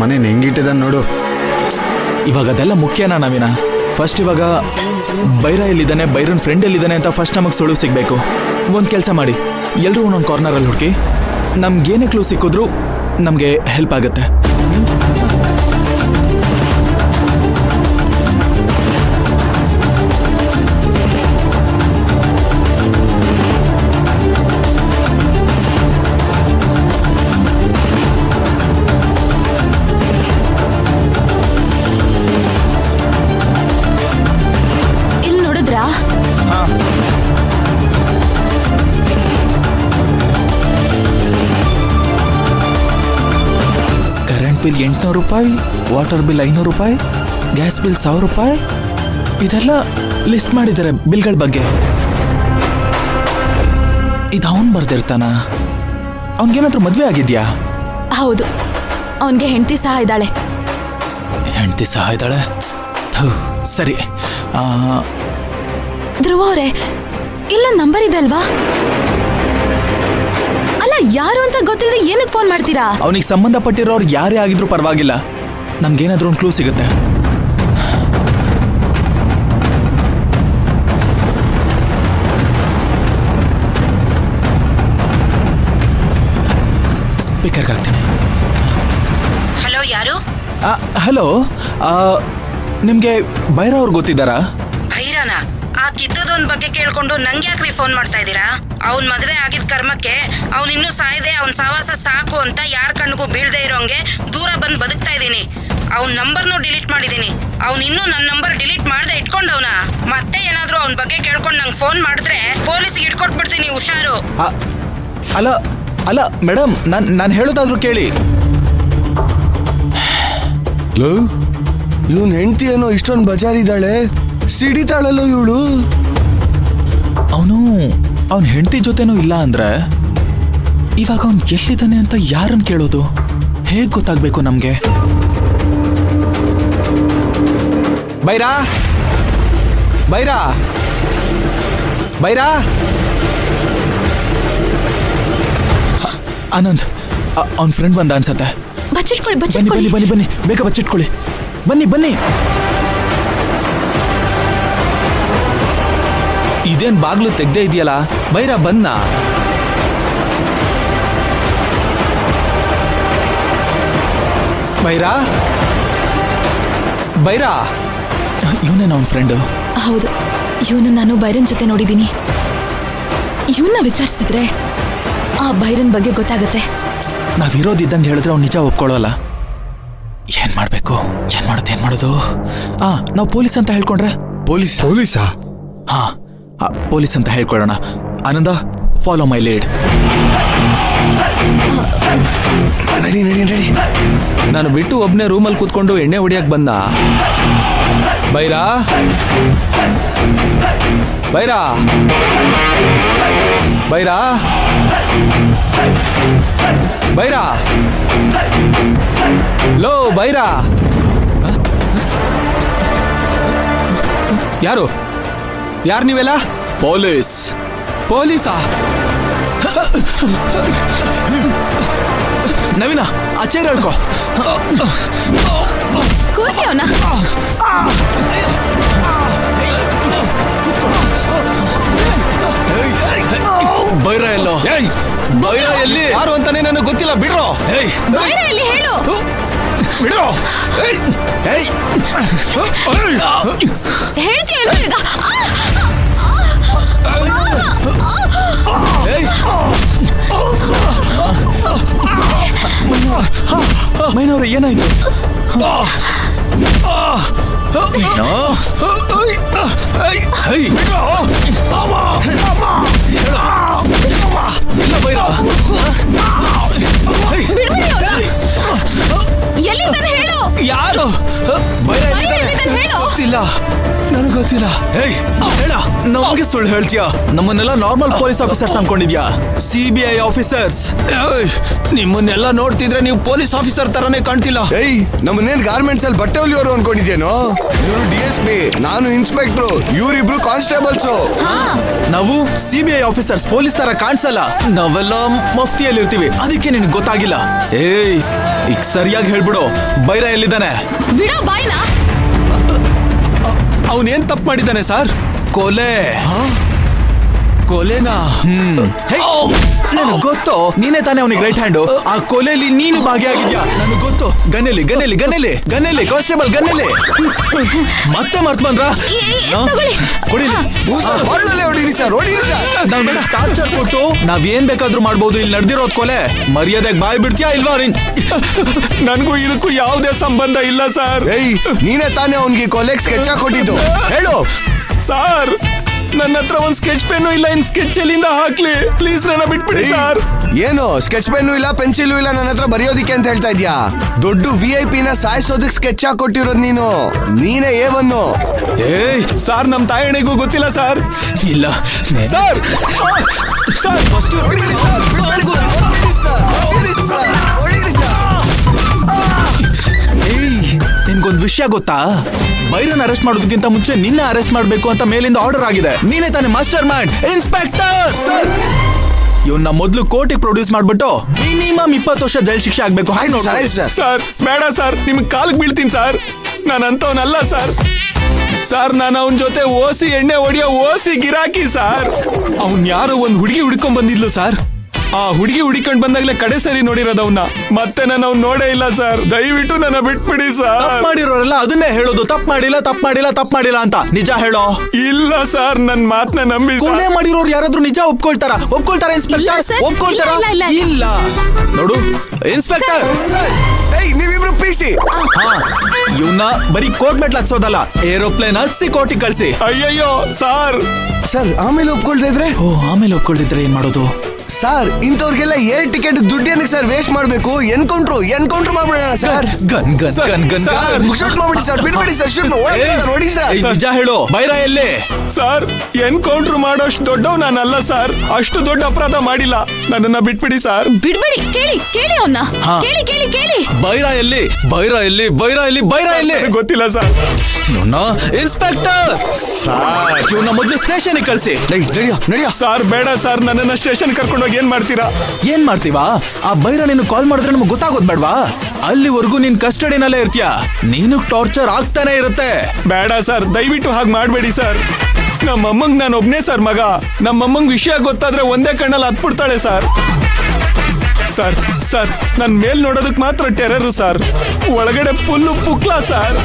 ಮನೆ ಹೆಂಗಿಟ್ಟಿದ್ದಾನೆ ನೋಡು. ಇವಾಗ ಅದೆಲ್ಲ ಮುಖ್ಯನಾ ನವೀನ? ಫಸ್ಟ್ ಇವಾಗ ಬೈರ ಎಲ್ಲಿದ್ದಾನೆ, ಬೈರನ್ ಫ್ರೆಂಡ್ ಎಲ್ಲಿದ್ದಾನೆ ಅಂತ ಫಸ್ಟ್ ನಮಗೆ ಸುಳಿವು ಸಿಗಬೇಕು. ಒಂದು ಕೆಲಸ ಮಾಡಿ, ಎಲ್ಲರೂ ಒಂದೊಂದು ಕಾರ್ನರಲ್ಲಿ ಹುಡುಕಿ, ನಮ್ಗೇನೇ ಕ್ಲೂ ಸಿಕ್ಕಿದ್ರು ನಮಗೆ ಹೆಲ್ಪ್ ಆಗುತ್ತೆ. ಬಿಲ್ 800 ರೂಪಾಯಿ, ವಾಟರ್ ಬಿಲ್ 500 ರೂಪಾಯಿ, ಗ್ಯಾಸ್ ಬಿಲ್ 1000 ರೂಪಾಯಿ, ಇದೆಲ್ಲ ಲಿಸ್ಟ್ ಮಾಡಿದ್ದಾರೆ ಬಿಲ್ಗಳ ಬಗ್ಗೆ. ಇದು ಅವನ್ ಬರ್ದಿರ್ತಾನ? ಅವನ್ಗೇನಾದ್ರೂ ಮದ್ವೆ ಆಗಿದ್ಯಾ? ಹೌದು, ಅವನ್ಗೆ ಹೆಂಡತಿ ಸಹ ಇದ್ದಾಳೆ. ಹೆಂಡತಿ ಸಹ ಇದ್ದಾಳೆ? ಸರಿ. ಧ್ರುವ ಅವರೇ, ಇಲ್ಲೊಂದು ನಂಬರ್ ಇದೆ ಅಲ್ವಾ? ಅಲ್ಲ, ಯಾರು ಅಂತ ಗೊತ್ತಿಲ್ಲದೆ ಏನಕ್ಕೆ ಫೋನ್ ಮಾಡ್ತೀರಾ? ಅವನಿಗೆ ಸಂಬಂಧಪಟ್ಟಿರೋರು ಯಾರೇ ಆಗಿದ್ರು ಪರವಾಗಿಲ್ಲ, ನಮ್ಗೇನಾದ್ರೂ ಒಂದು ಕ್ಲೂ ಸಿಗುತ್ತೆ. ಸ್ಪೀಕರ್ಗೆ ಹಾಕ್ತೀನಿ. ಹಲೋ, ಯಾರು? ಹಲೋ, ನಿಮ್ಗೆ ಭೈರ ಅವ್ರು ಗೊತ್ತಿದ್ದಾರಾ? ಭೈರನ? ಆ ಕಿತ್ತೋದವನ್ ಬಗ್ಗೆ ಕೇಳ್ಕೊಂಡು ನಂಗೆ ಯಾಕ್ರಿ ಫೋನ್ ಮಾಡ್ತಾ ಇದ್ದೀರಾ? ಅವ್ನ್ ಮದ್ವೆ ಆಗಿದ್ ಕರ್ಮಕ್ಕೆ ಅವ್ನಿನ್ನೂ ಸಾಯದೆ ಅವ್ನ್ ಸಹವಾಸ ಸಾಕು ಅಂತ ಯಾರ ಕಣ್ಣಿಗೂ ಬೀಳ್ದೆ ಇರೋಂಗೆ ದೂರ ಬಂದ್ ಬದುಕ್ತಾ ಇದ್ದೀನಿ. ಅವ್ನ್ ನಂಬರ್ನು ಡಿಲೀಟ್ ಮಾಡಿದೀನಿ. ಅವ್ನಿನ್ನೂ ನನ್ನ ನಂಬರ್ ಡಿಲೀಟ್ ಮಾಡ್ದೆ ಇಟ್ಕೊಂಡವ್ನ. ಮತ್ತೆ ಏನಾದ್ರೂ ಅವ್ನ್ ಬಗ್ಗೆ ಕೇಳ್ಕೊಂಡು ನಂಗೆ ಫೋನ್ ಮಾಡಿದ್ರೆ ಪೊಲೀಸ್ಗೆ ಇಟ್ಕೊಟ್ಬಿಡ್ತೀನಿ, ಹುಷಾರು. ಅಲ್ಲ ಅಲ್ಲ ಮೇಡಮ್, ನಾನು ಹೇಳೋದಾದ್ರೂ ಕೇಳಿ. ಇವನ್ ಹೆಂಡತಿ ಏನೋ ಇಷ್ಟೊಂದು ಬಜಾರಿದ್ದಾಳೆ, ಸಿಡಿತಾಳಲ್ಲೋ ಇವಳು. ಅವನ ಹೆಂಡತಿ ಜೊತೆನೂ ಇಲ್ಲ ಅಂದ್ರೆ ಇವಾಗ ಅವ್ನು ಎಲ್ಲಿದ್ದಾನೆ ಅಂತ ಯಾರನ್ನು ಕೇಳೋದು? ಹೇಗೆ ಗೊತ್ತಾಗ್ಬೇಕು ನಮ್ಗೆ? ಬೈರಾ, ಬೈರಾ, ಬೈರಾ. ಆನಂದ್, ಅವನ ಫ್ರೆಂಡ್ ಬಂದ ಅನ್ಸತ್ತೆ. ಬನ್ನಿ ಬನ್ನಿ ಬನ್ನಿ, ಬೇಗ ಬಚ್ಚಿಟ್ಕೊಳ್ಳಿ. ಬನ್ನಿ ಬನ್ನಿ. ಇದೇನ್ ಬಾಗ್ಲು ತೆಗ್ದೇ ಇದೆಯಲ್ಲ? ಬೈರಾ ಬಂದ? ಬೈರಾ, ಬೈರಾ. ಇವನೇನ ಅವನ ಫ್ರೆಂಡು? ಹೌದು, ಇವನು ನಾನು ಬೈರನ್ ಜೊತೆ ನೋಡಿದ್ದೀನಿ. ಇವನ್ನ ವಿಚಾರಿಸಿದ್ರೆ ಆ ಬೈರನ್ ಬಗ್ಗೆ ಗೊತ್ತಾಗತ್ತೆ. ನಾವಿರೋದಿದ್ದಂಗೆ ಹೇಳಿದ್ರೆ ಅವ್ನು ನಿಜ ಒಪ್ಕೊಳ್ಳೋಲ್ಲ. ಏನ್ ಮಾಡ್ಬೇಕು? ಏನ್ ಮಾಡೋದು? ನಾವು ಪೊಲೀಸ್ ಅಂತ ಹೇಳ್ಕೊಂಡ್ರೆ? ಪೊಲೀಸಾ? ಹಾ, ಪೊಲೀಸ್ ಅಂತ ಹೇಳ್ಕೊಳ್ಳೋಣ. ಆನಂದ, ಫಾಲೋ ಮೈ ಲೀಡ್. ನಡಿ ನಡಿ ನಡಿ. ನಾನು ಬಿಟ್ಟು ಒಬ್ನೇ ರೂಮಲ್ಲಿ ಕೂತ್ಕೊಂಡು ಎಣ್ಣೆ ಹೊಡಿಯಕ್ ಬಂದ. ಬೈರಾ, ಬೈರಾ, ಬೈರಾ, ಬೈರಾ, ಲೋ ಬೈರಾ. ಯಾರು ನೀವೆಲ್ಲ? ಪೊಲೀಸಾ? ನವೀನ, ಆ ಚೇರ್ ಹೇಳ್ಕೊ. ಕೂಸಿ ಅವನ. ಬೈರ ಎಲ್ಲೋ? ಬೈರ ಎಲ್ಲಿ? ಯಾರು ಅಂತಾನೆ ನನಗೆ ಗೊತ್ತಿಲ್ಲ. ಬಿಡ್ರೋ. ಬೈರ ಎಲ್ಲಿ ಹೇಳು? ಬಿಡ್ರೋ. ಹೇಳ್ತೀಯಲ್ಲ ಈಗ? ಮೈನವ್ರೆ, ಏನಾಯ್ತು? ಎಲ್ಲಿದ್ದಾನೆ ಹೇಳು? ಯಾರು? ಗೊತ್ತಿಲ್ಲ, ನನಗೆ ಗೊತ್ತಿಲ್ಲ. ನಮಗೆ ಸುಳ್ಳು ಹೇಳ್ತೀಯಾ? ನಮ್ಮನ್ನೆಲ್ಲ ನಾರ್ಮಲ್ ಪೊಲೀಸ್ ಆಫೀಸರ್ಸ್ ಅನ್ಕೊಂಡಿದ್ಯಾ? CBI officers. ನಿಮ್ಮನ್ನೆಲ್ಲ ನೋಡ್ತಿದ್ರೆ ನೀವು ಪೊಲೀಸ್ ಆಫೀಸರ್ ತರನೇ ಕಾಣ್ತಿಲ್ಲ. ನಮ್ಮನ್ನೇನ್ ಗಾರ್ಮೆಂಟ್ಸ್ ಅಲ್ಲಿ ಬಟ್ಟೆ ಹೊಲಿಯೋರು ಅನ್ಕೊಂಡಿದ್ಯೇನೋ? ಇವರು DSP, ನಾನು ಇನ್ಸ್ಪೆಕ್ಟರ್, ಇವರಿಬ್ರು ಕಾನ್ಸ್ಟೇಬಲ್ಸ್. ನಾವು CBI ಆಫೀಸರ್ಸ್, ಪೊಲೀಸ್ ತರ ಕಾಣಿಸಲ್ಲ. ನಾವೆಲ್ಲ ಮಫ್ತಿಯಲ್ಲಿ ಇರ್ತೀವಿ, ಅದಕ್ಕೆ ನಿನ್ಗೆ ಗೊತ್ತಾಗಿಲ್ಲ. ಈಗ ಸರಿಯಾಗಿ ಹೇಳ್ಬಿಡು, ಬೈರ ಎಲ್ಲಿದ್ದಾನೆ? ಬಿಡೋ ಬಾಯ್ನ. ಅವನೇನ್ ತಪ್ಪು ಮಾಡಿದ್ದಾನೆ ಸರ್? ಕೊಲೆ. ಕೊಲೆನಾ? ನನಗೆ ಗೊತ್ತು, ನೀನೇ ತಾನೇ ಅವನಿಗೆ ರೈಟ್ ಹ್ಯಾಂಡು. ಆ ಕೊಲೆಯಲ್ಲಿ ನೀನು ಭಾಗಿಯಾಗಿದ್ಯಾ, ನನಗೆ ಗೊತ್ತು. ಗನ್ನೆಲಿ ಗನ್ನೆಲಿ ಗನ್ನೆಲಿ ಗನ್ನೆಲಿ ಕಾನ್ಸ್ಟೇಬಲ್ ಗನ್ನೆಲಿ. ಮತ್ತೆ ಮರ್ತ್ ಬಂದ್ರ? ಕೊಡಿಲಿ. ಹೊರಡಲ್ಲೇ ಹೊಡೀರಿ ಸರ್, ಹೊಡೀರಿ ಸರ್. ನಾವ್ ಬೇಡ ಟಾರ್ಚರ್ ಕೊಟ್ಟು ನಾವೇನ್ ಬೇಕಾದ್ರೂ ಮಾಡ್ಬೋದು. ಇಲ್ಲಿ ನಡೆದಿರೋದ್ ಕೊಲೆ. ಮರ್ಯಾದೆಗೆ ಬಾಯ್ ಬಿಡ್ತೀಯಾ ಇಲ್ವಾ? ನನ್ಗೂ ಇದಕ್ಕೂ ಯಾವುದೇ ಸಂಬಂಧ ಇಲ್ಲ ಸರ್. ಏಯ್, ನೀನೇ ತಾನೇ ಅವನ್ಗೆ ಕೊಲೆಗ್ ಸ್ಕೆಚ್ ಹಾಕೊಟ್ಟಿದ್ದು, ಹೇಳು. ಸರ್, ನನ್ನ ಹತ್ರ ಒಂದ್ ಸ್ಕೆಚ್ ಪೆನ್ನು ಇಲ್ಲ, ಇನ್ ಸ್ಕೆಚ್ ಎಲ್ಲಿಂದ ಹಾಕ್ಲಿ? ಪ್ಲೀಸ್ ನನ್ನ ಬಿಟ್ಬಿಡಿ ಸರ್. ಏನು ಸ್ಕೆಚ್ ಪೆನ್ನು ಇಲ್ಲ, ಪೆನ್ಸಿಲು ಇಲ್ಲ ನನ್ನ ಹತ್ರ ಬರೆಯೋದಿಕ್ಕೆ ಅಂತ ಹೇಳ್ತಾ ಇದ್ಯಾ? ದೊಡ್ಡ VIP ನ ಸಾಯಿಸೋದಕ್ಕೆ ಸ್ಕೆಚ್ ಹಾಕೊಟ್ಟಿರೋದು ನೀನು. ನೀನೇ ಏವನ್ನು. ಏಯ್ ಸರ್, ನಮ್ ತಾಯಣಿಗೂ ಗೊತ್ತಿಲ್ಲ ಸರ್. ಇಲ್ಲ ಸರ್ ಸರ್ ಫಸ್ಟ್ ಹೊಡೀರಿ ಸರ್, ಹೊಡೀರಿ ಸರ್, ಹೊಡೀರಿ ಸರ್, ಹೊಡೀರಿ ಸರ್. ಏಯ್, ನಿನ್ಗೊಂದ್ ವಿಷಯ ಗೊತ್ತಾ? ಬೈರನ್ ಅರೆಸ್ಟ್ ಮಾಡೋದಕ್ಕಿಂತ ಮುಂಚೆ ನಿನ್ನ ಅರೆಸ್ಟ್ ಮಾಡ್ಬೇಕು ಅಂತ ಮೇಲಿಂದ ಆರ್ಡರ್ ಆಗಿದೆ. ನೀನೇ ತಾನೇ ಮಾಸ್ಟರ್ ಮೈಂಡ್ ಇನ್ಸ್ಪೆಕ್ಟರ್. ಇವನ್ನ ಮೊದ್ಲು ಕೋರ್ಟಿಗೆ ಪ್ರೊಡ್ಯೂಸ್ ಮಾಡ್ಬಿಟ್ಟು ಮಿನಿಮಮ್ 20 ವರ್ಷ ಜೈಲ್ ಶಿಕ್ಷೆ ಆಗ್ಬೇಕು. ಹಾಗೆ ಆಯ್ತು ಸರ್, ಆಯ್ತು ಸರ್. ಸರ್ ಬೇಡ ಸರ್, ನಿಮ್ಗೆ ಕಾಲಿಗೆ ಬೀಳ್ತೀನಿ ಸರ್. ನಾನು ಅಂತವನಲ್ಲ ಸರ್. ಸರ್, ನಾನು ಅವನ ಜೊತೆ ಓಸಿ ಎಣ್ಣೆ ಹೊಡಿಯೋ ಓಸಿ ಗಿರಾಕಿ ಸರ್. ಅವನ್ ಯಾರೋ ಒಂದ್ ಹುಡುಗಿ ಹುಡ್ಕೊಂಡ್ ಬಂದಿದ್ಲು ಸರ್. ಆ ಹುಡುಗಿ ಹುಡಿಕೊಂಡ್ ಬಂದಾಗ್ಲೇ ಕಡೆ ಸರಿ ನೋಡಿರೋದು ಅವನ್ನ. ಮತ್ತೆ ನಾನು ಅವ್ನು ನೋಡೇ ಇಲ್ಲ ಸರ್. ದಯವಿಟ್ಟು ನನ್ನ ಬಿಟ್ಬಿಡಿ ಸರ್. ತಪ್ಪು ಮಾಡಿರೋರೆಲ್ಲ ಅದನ್ನೇ ಹೇಳೋದು, ತಪ್ಪು ಮಾಡಿಲ್ಲ ತಪ್ಪು ಮಾಡಿಲ್ಲ ತಪ್ಪು ಮಾಡಿಲ್ಲ ಅಂತ. ನಿಜ ಹೇಳೋ. ಇಲ್ಲ ಸರ್, ನನ್ ಮಾತನ್ನ ನಂಬಿ ಸರ್. ಕೊಲೆ ಮಾಡಿರೋರು ಯಾರಾದ್ರೂ ನಿಜ ಒಪ್ಕೊಳ್ತಾರ? ಇಲ್ಲ ಇನ್ಸ್ಪೆಕ್ಟರ್ ಸರ್, ಒಪ್ಕೊಳ್ತಾರ? ಇಲ್ಲ. ಇಲ್ಲ. ನೋಡು ಇನ್ಸ್ಪೆಕ್ಟರ್, ಸರ್, ಏಯ್ ನೀವಿಬ್ರು ಪೀಸಿ. ಇವನ್ನ ಬರೀ ಕೋರ್ಟ್ ಮೆಟ್ಲು ಹತ್ಸೋದಲ್ಲ, ಏರೋಪ್ಲೇನ್ ಹತ್ಸಿ ಕೋರ್ಟಿಗೆ ಕಳ್ಸಿ. ಅಯ್ಯಯ್ಯೋ ಸರ್. ಸರ್, ಆಮೇಲೆ ಒಪ್ಕೊಳ್ತಾ ಇದ್ರೆ? ಓ, ಆಮೇಲೆ ಒಪ್ಕೊಳ್ತಿದ್ರೆ ಏನ್ ಮಾಡೋದು? ಸರ್, ಇಂಥವ್ರಿಗೆಲ್ಲ ಏರ್ ಟಿಕೆಟ್ ದುಡ್ಡು ಏನಕ್ಕೆ ಸರ್ ವೇಸ್ಟ್ ಮಾಡ್ಬೇಕು? ಎನ್ಕೌಂಟ್ರ್ ಮಾಡ್ಬಿಡೋಣ sir. Gun gun gun gun sir, shoot ಮಾಡ್ಬಿಡಿ ಸರ್, ಬಿಡ್ಬಿಡಿ ಸರ್, ಶೂಟ್ ಹೊಡಿ ಸರ್. ನಿಜ ಹೇಳು, ಬೈರ ಎಲ್ಲಿ? ಸರ್, ಎನ್ಕೌಂಟರ್ ಮಾಡೋಷ್ಟು ದೊಡ್ಡವ್ ನಾನಲ್ಲ ಸರ್. ಅಷ್ಟು ದೊಡ್ಡ ಅಪರಾಧ ಮಾಡಿಲ್ಲ. ನನ್ನನ್ನ ಬಿಟ್ಬಿಡಿ ಸರ್. ಬಿಡ್ಬೇಡಿ. ಕೇಳಿ ಅವನ್ನ. ಹಾ. ಕೇಳಿ. ಬೈರ ಎಲ್ಲಿ? ಬೈರ ಎಲ್ಲಿ? ಬೈರ ಎಲ್ಲಿ? ಬೈರ ಎಲ್ಲಿ? ನನಗ್ ಗೊತ್ತಿಲ್ಲ ಸರ್. ಇವನ್ನ ಇನ್ಸ್ಪೆಕ್ಟರ್, ಇವನ್ನ ಮೊದಲು ಸ್ಟೇಷನ್ ಕಳ್ಸಿ. ನಡಿಯ. ಸರ್ ಬೇಡ ಸರ್, ನನ್ನನ್ನ ಸ್ಟೇಷನ್ ಕರ್ಕೊಂಡೋಗಿ ಏನ್ ಮಾಡ್ತೀರಾ? ಏನ್ ಮಾಡ್ತೀವಾ? ಆ ಬೈರ ನೀನು ಕಾಲ್ ಮಾಡಿದ್ರೆ ನಮ್ಗೆ ಗೊತ್ತಾಗೋದ್ ಬೇಡ್ವಾ? ಅಲ್ಲಿವರೆಗೂ ನೀನ್ ಕಸ್ಟಡಿನಲ್ಲೇ ಇರ್ತೀಯ. ನೀನು ಟಾರ್ಚರ್ ಆಗ್ತಾನೆ ಇರುತ್ತೆ. ಬೇಡ ಸರ್, ದಯವಿಟ್ಟು ಹಾಗೆ ಮಾಡಬೇಡಿ ಸರ್. ನಮ್ಮಮ್ಮಂಗ್ ನಾನು ಒಬ್ನೇ ಸರ್ ಮಗ. ನಮ್ಮಮ್ಮಂಗ್ ವಿಷಯ ಗೊತ್ತಾದ್ರೆ ಒಂದೇ ಕಣ್ಣಲ್ಲಿ ಹತ್ಬಿಡ್ತಾಳೆ ಸರ್. ಸರ್ ನನ್ ಮೇಲ್ ನೋಡೋದಕ್ ಮಾತ್ರ ಟೆರರ್ ಸರ್. ಒಳಗಡೆ ಫುಲ್ಲು ಪುಕ್ಲಾ ಸರ್.